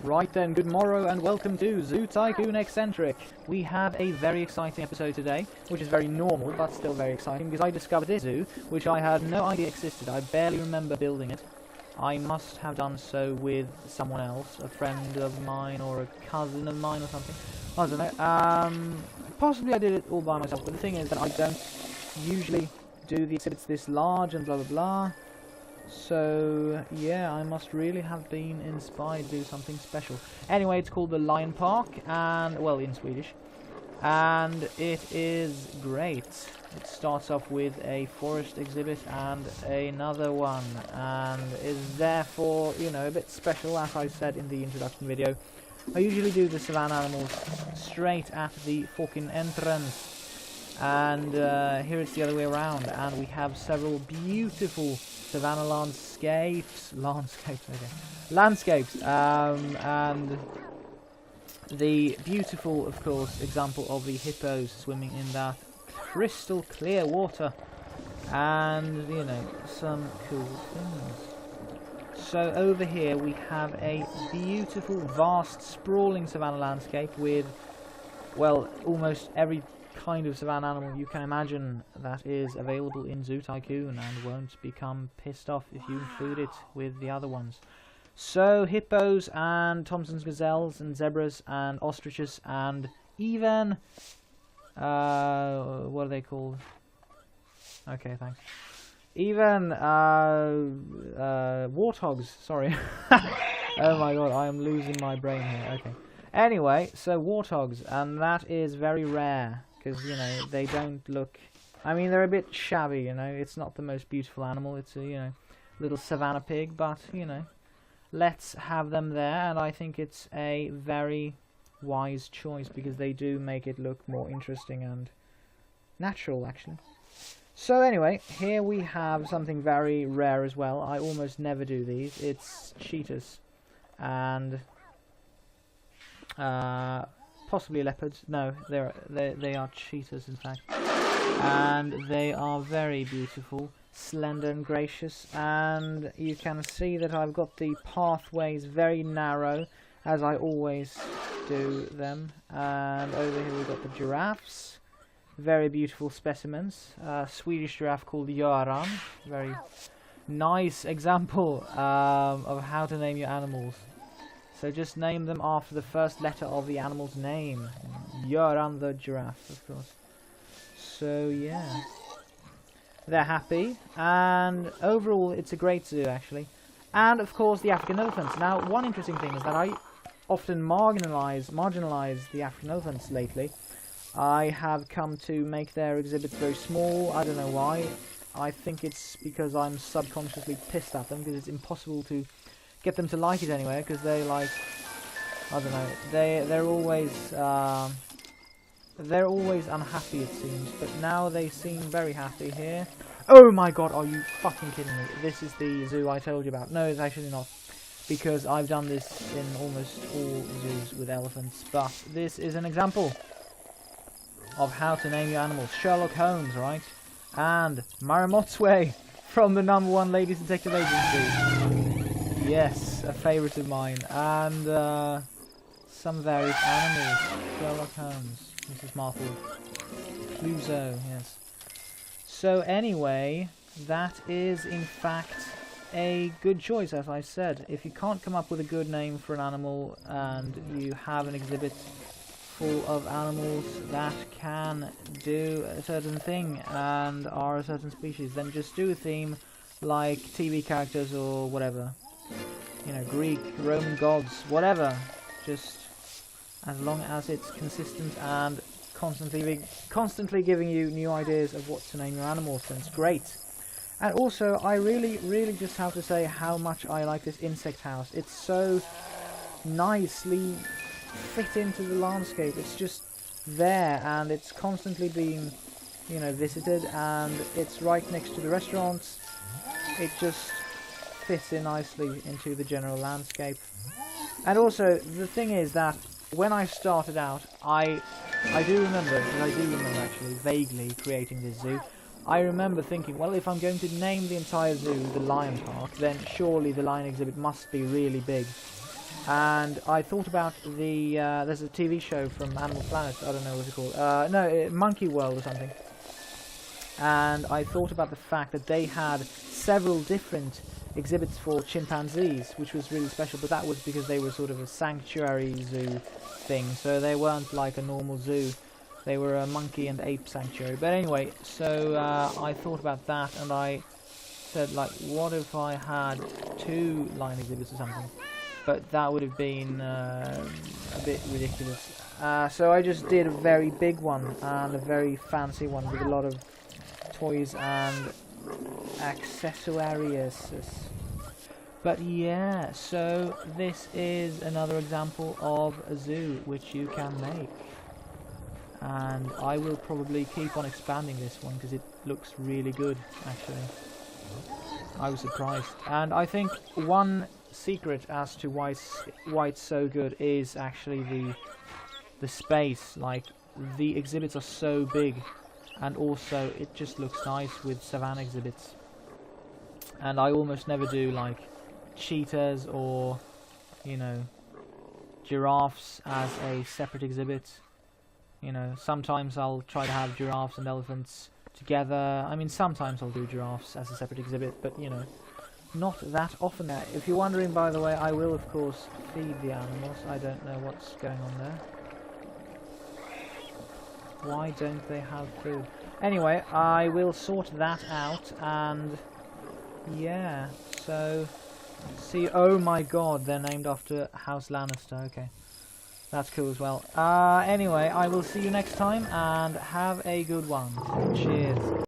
Right then, good morrow and welcome to Zoo Tycoon Eccentric. We have a very exciting episode today, which is very normal, but still very exciting, because I discovered this zoo, which I had no idea existed. I barely remember building it. I must have done so with someone else, a friend of mine or a cousin of mine or something. I don't know. Possibly I did it all by myself, but the thing is that I don't usually do the exhibits this large and blah blah blah. So, yeah, I must really have been inspired to do something special. Anyway, it's called the Lejonparken, and, well, in Swedish. And it is great. It starts off with a forest exhibit and another one. And is therefore, you know, a bit special, as I said in the introduction video. I usually do the savannah animals straight at the fucking entrance. And here it's the other way around. And we have several beautiful savannah landscapes, and the beautiful, of course, example of the hippos swimming in that crystal clear water, and, you know, some cool things. So over here we have a beautiful, vast, sprawling savannah landscape with, well, almost every kind of savannah animal you can imagine that is available in Zoo Tycoon and won't become pissed off if you include it with the other ones. So hippos and Thompson's gazelles and zebras and ostriches and even what are they called? Okay, thanks. Even warthogs, sorry. Oh my god, I am losing my brain here. Okay. Anyway, so warthogs, and that is very rare. Because, you know, they don't look... I mean, they're a bit shabby, you know. It's not the most beautiful animal. It's a, you know, little savannah pig. But, you know, let's have them there. And I think it's a very wise choice. Because they do make it look more interesting and natural, actually. So, anyway, here we have something very rare as well. I almost never do these. It's cheetahs. And... possibly leopards. No, they are cheetahs, in fact. And they are very beautiful, slender and gracious. And you can see that I've got the pathways very narrow, as I always do them. And over here we've got the giraffes. Very beautiful specimens. Swedish giraffe called Göran. Very nice example of how to name your animals. So just name them after the first letter of the animal's name. Göran the giraffe, of course. So, yeah. They're happy. And overall, it's a great zoo, actually. And, of course, the African elephants. Now, one interesting thing is that I often marginalize the African elephants lately. I have come to make their exhibits very small. I don't know why. I think it's because I'm subconsciously pissed at them, because it's impossible to get them to like it anyway, because they like, I don't know, they're always unhappy, it seems, but now they seem very happy here. Oh my god, are you fucking kidding me? This is the zoo I told you about. No, it's actually not, because I've done this in almost all zoos with elephants, but this is an example of how to name your animals. Sherlock Holmes, right? And Maramotswe from the #1 Ladies Detective Agency. Yes, a favourite of mine. And some various animals. Sherlock Holmes, Mrs. Marple, Clouseau, yes. So anyway, that is in fact a good choice, as I said. If you can't come up with a good name for an animal and you have an exhibit full of animals that can do a certain thing and are a certain species, then just do a theme like TV characters or whatever. You know, Greek, Roman gods, whatever. Just as long as it's consistent and constantly giving you new ideas of what to name your animals, then it's great. And also, I really just have to say how much I like this insect house. It's so nicely fit into the landscape. It's just there, and it's constantly being, you know, visited, and it's right next to the restaurants. It just fits in nicely into the general landscape. And also, the thing is that when I started out, I do remember actually vaguely creating this zoo. I remember thinking, well, if I'm going to name the entire zoo the Lejonparken, then surely the lion exhibit must be really big. And I thought about the there's a TV show from Animal Planet, I don't know what it's called, no, Monkey World or something. And I thought about the fact that they had several different exhibits for chimpanzees, which was really special, but that was because they were sort of a sanctuary zoo thing, so they weren't like a normal zoo. They were a monkey and ape sanctuary. But anyway, so I thought about that, and I said, like, what if I had 2 lion exhibits or something? But that would have been a bit ridiculous. So I just did a very big one, and a very fancy one with a lot of toys and accessories. But yeah, so this is another example of a zoo which you can make. And I will probably keep on expanding this one because it looks really good, actually. I was surprised. And I think one secret as to why it's so good is actually the space. Like, the exhibits are so big, and also it just looks nice with savannah exhibits. And I almost never do like cheetahs or, you know, giraffes as a separate exhibit. You know, sometimes I'll try to have giraffes and elephants together. I mean, sometimes I'll do giraffes as a separate exhibit, but, you know, not that often. If you're wondering, by the way, I will, of course, feed the animals. I don't know what's going on there. Why don't they have food? Anyway, I will sort that out, and yeah, so see. Oh my god, they're named after House Lannister. Okay, that's cool as well. Anyway, I will see you next time, and have a good one. Cheers.